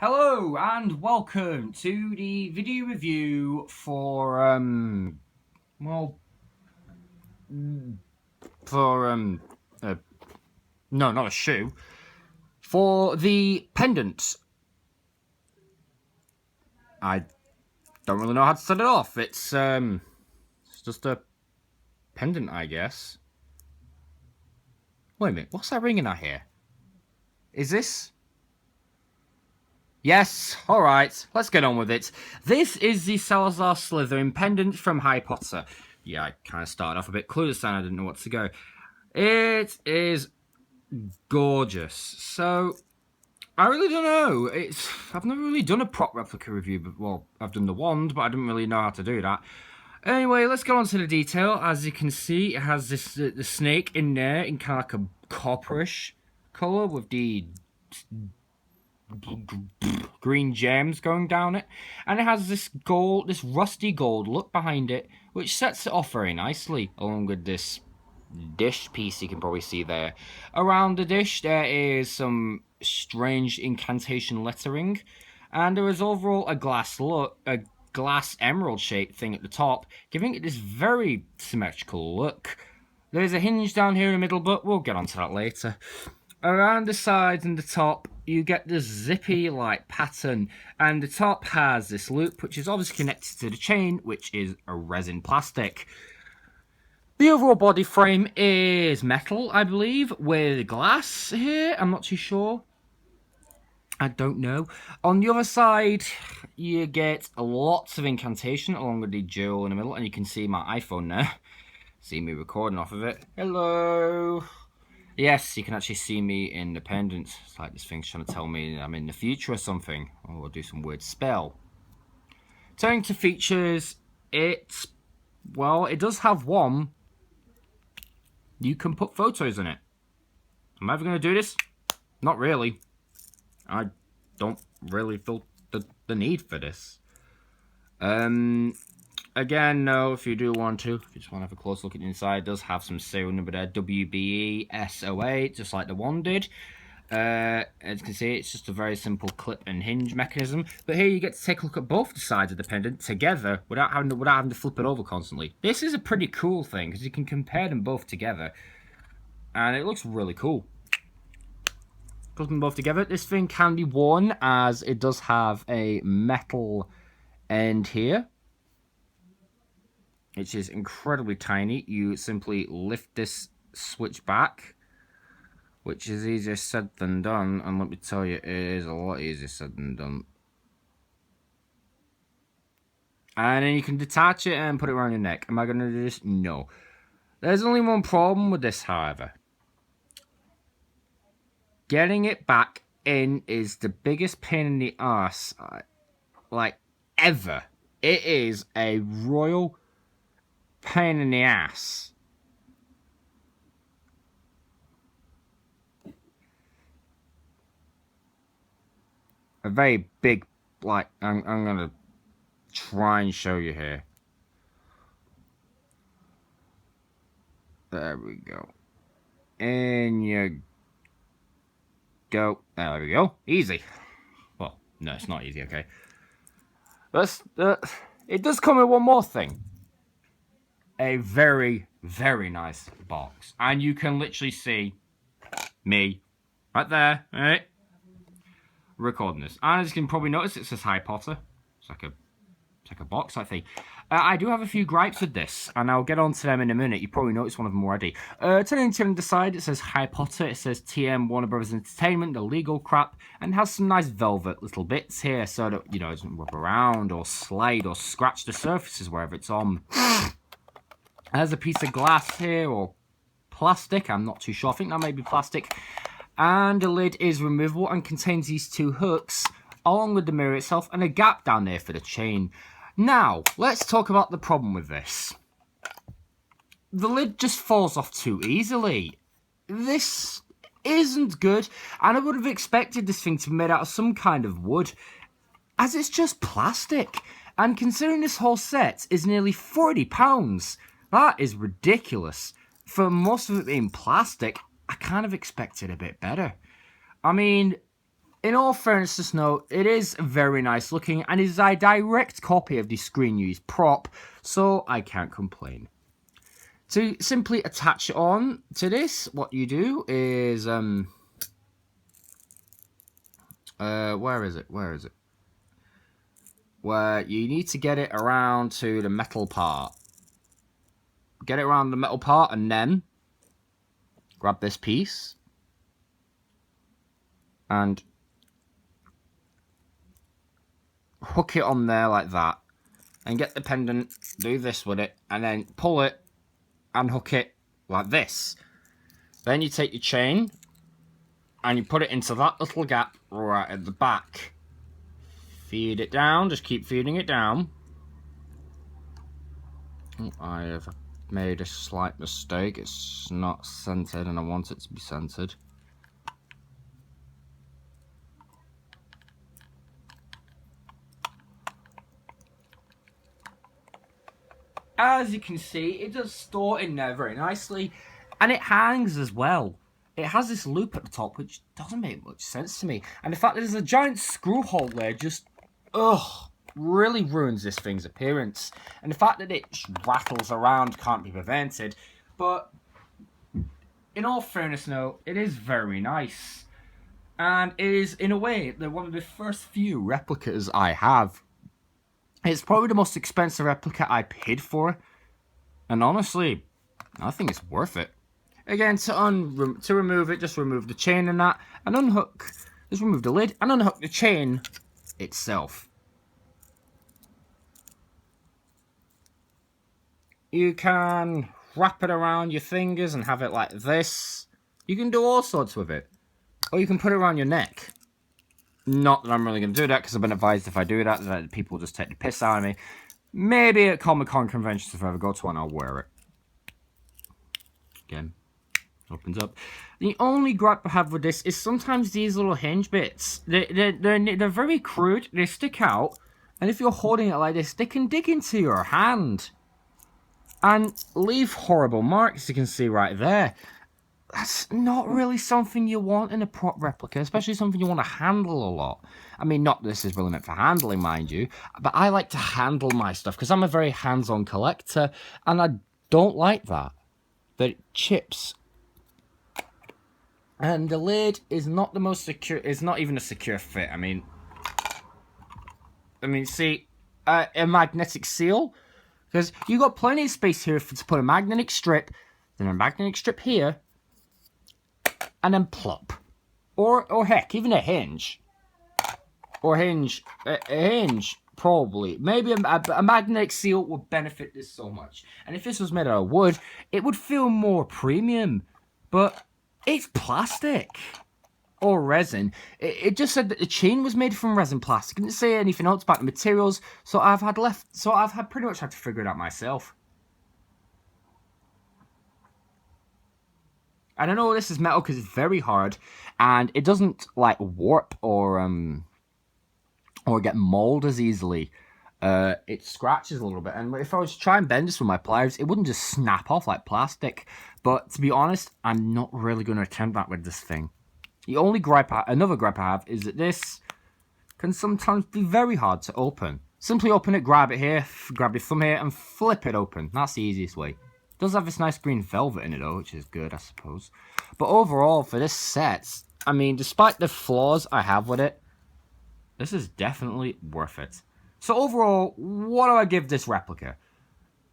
Hello and welcome to the video review for well for no, not a shoe, for the pendant. I don't really know how to set it off. It's just a pendant, I guess. Wait a minute, what's that ringing I hear? Is this? Yes, alright, let's get on with it. This is the Salazar Slitherin Pendant from Harry Potter. Yeah, I kind of started off a bit clueless and I didn't know what to go. It is gorgeous. So, I really don't know. I've never really done a prop replica review, but well, I've done the wand, but I didn't really know how to do that. Anyway, let's go on to the detail. As you can see, it has this the snake in there in kind of like a copperish colour with the green gems going down it, and it has this rusty gold look behind it, which sets it off very nicely, along with this dish piece you can probably see there. Around the dish there is some strange incantation lettering, and there is overall a glass emerald shaped thing at the top, giving it this very symmetrical look. There's a hinge down here in the middle, but we'll get onto that later. Around the sides and the top, you get this zippy-like pattern, and the top has this loop, which is obviously connected to the chain, which is a resin plastic. The overall body frame is metal, I believe, with glass here. I'm not too sure. I don't know. On the other side, you get lots of incantation along with the jewel in the middle, and you can see my iPhone there. See me recording off of it. Hello. Yes, you can actually see me in the pendant. It's like this thing's trying to tell me I'm in the future or something. Or I'll do some weird spell. Turning to features, it does have one. You can put photos in it. Am I ever going to do this? Not really. I don't really feel the need for this. Again, no, if you do want to, if you just want to have a close look at the inside, it does have some serial number there, WBE-S08, just like the one did. As you can see, it's just a very simple clip and hinge mechanism. But here you get to take a look at both the sides of the pendant together without having to flip it over constantly. This is a pretty cool thing, because you can compare them both together. And it looks really cool. Put them both together. This thing can be worn, as it does have a metal end here, which is incredibly tiny. You simply lift this switch back, which is easier said than done, and let me tell you, it is a lot easier said than done. And then you can detach it and put it around your neck. Am I going to do this? No. There's only one problem with this, however. Getting it back in is the biggest pain in the arse, like, ever. It is a royal pain in the ass. A very big, like, I'm gonna try and show you here. There we go. And you go. There we go. Easy. Well, no, it's not easy, okay. It does come with one more thing. A very, very nice box. And you can literally see me right there, right? Recording this. And as you can probably notice, it says Harry Potter. It's like a box, I think. I do have a few gripes with this, and I'll get on to them in a minute. You probably noticed one of them already. Turning to the side, it says Harry Potter. It says TM Warner Brothers Entertainment, the legal crap, and has some nice velvet little bits here so that, you know, it doesn't rub around or slide or scratch the surfaces wherever it's on. There's a piece of glass here, or plastic, I'm not too sure. I think that may be plastic. And the lid is removable and contains these two hooks, along with the mirror itself, and a gap down there for the chain. Now, let's talk about the problem with this. The lid just falls off too easily. This isn't good, and I would have expected this thing to be made out of some kind of wood, as it's just plastic. And considering this whole set is nearly £40, that is ridiculous. For most of it being plastic, I kind of expected a bit better. I mean, in all fairness to Snow, it is very nice looking and is a direct copy of the screen used prop, so I can't complain. To simply attach it on to this, what you do is where is it? Where you need to get it around to the metal part. Get it around the metal part and then grab this piece and hook it on there like that, and get the pendant, do this with it, and then pull it and hook it like this. Then you take your chain and you put it into that little gap right at the back. Feed it down, just keep feeding it down. Oh, I have made a slight mistake, it's not centered and I want it to be centered. As you can see, it does store in there very nicely, and it hangs as well. It has this loop at the top, which doesn't make much sense to me. And the fact that there's a giant screw hole there just, really ruins this thing's appearance. And the fact that it rattles around can't be prevented. But in all fairness, no, it is very nice. And it is, in a way, one of the first few replicas I have. It's probably the most expensive replica I paid for. And honestly, I think it's worth it. Again, to remove it, just remove the chain and that. And unhook, just remove the lid and unhook the chain itself. You can wrap it around your fingers and have it like this. You can do all sorts with it. Or you can put it around your neck. Not that I'm really going to do that, because I've been advised if I do that people just take the piss out of me. Maybe at Comic-Con conventions, if I ever go to one, I'll wear it. Again, opens up. The only gripe I have with this is sometimes these little hinge bits, they're very crude, they stick out, and if you're holding it like this, they can dig into your hand. And leave horrible marks, you can see right there. That's not really something you want in a prop replica, especially something you want to handle a lot. I mean, not this is really meant for handling, mind you, but I like to handle my stuff because I'm a very hands-on collector, and I don't like that it chips. And the lid is not the most secure, it's not even a secure fit. I mean, see, a magnetic seal, because you got plenty of space here to put a magnetic strip, then a magnetic strip here, and then plop. Or heck, even a hinge. Or hinge. A hinge, probably. Maybe a magnetic seal would benefit this so much. And if this was made out of wood, it would feel more premium. But it's plastic. Or resin. It just said that the chain was made from resin plastic. It didn't say anything else about the materials. So I've pretty much had to figure it out myself. And I know this is metal because it's very hard, and it doesn't like warp or get mold as easily. It scratches a little bit, and if I was to try and bend this with my pliers, it wouldn't just snap off like plastic. But to be honest, I'm not really going to attempt that with this thing. The only another gripe I have is that this can sometimes be very hard to open. Simply open it, grab it here, grab your thumb here, and flip it open. That's the easiest way. It does have this nice green velvet in it though, which is good, I suppose. But overall, for this set, I mean, despite the flaws I have with it, this is definitely worth it. So overall, what do I give this replica?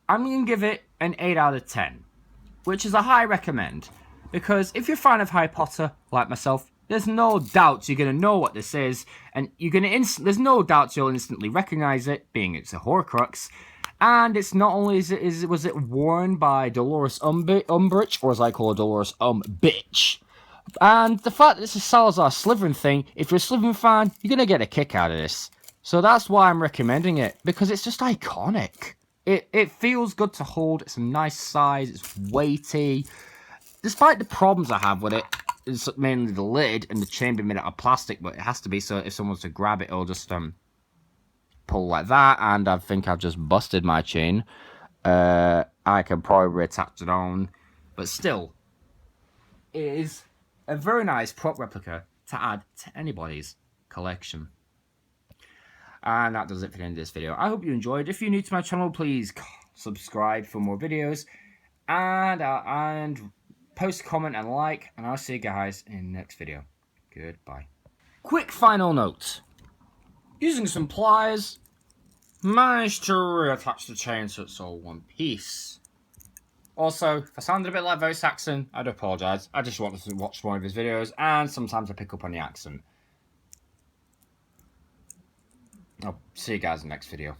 I'm going to give it an 8 out of 10, which is a high recommend. Because if you're a fan of Harry Potter, like myself, there's no doubt you're going to know what this is, and you're going to there's no doubt you'll instantly recognize it, being it's a Horcrux. And it's not only was it worn by Dolores Umbridge, or as I call her, Dolores Bitch. And the fact that it's a Salazar Slytherin thing, if you're a Slytherin fan, you're going to get a kick out of this. So that's why I'm recommending it, because it's just iconic. It feels good to hold, it's a nice size, it's weighty. Despite the problems I have with it, it's mainly the lid and the chain being made out of plastic, but it has to be, so if someone's to grab it, it'll just pull like that, and I think I've just busted my chain. I can probably attach it on, but still, it is a very nice prop replica to add to anybody's collection. And that does it for the end of this video. I hope you enjoyed. If you're new to my channel, please subscribe for more videos. And post a comment and like. And I'll see you guys in the next video. Goodbye. Quick final note. Using some pliers, managed to reattach the chain so it's all one piece. Also, if I sounded a bit like voice Saxon, I do apologise. I just wanted to watch more of his videos, and sometimes I pick up on the accent. I'll see you guys in the next video.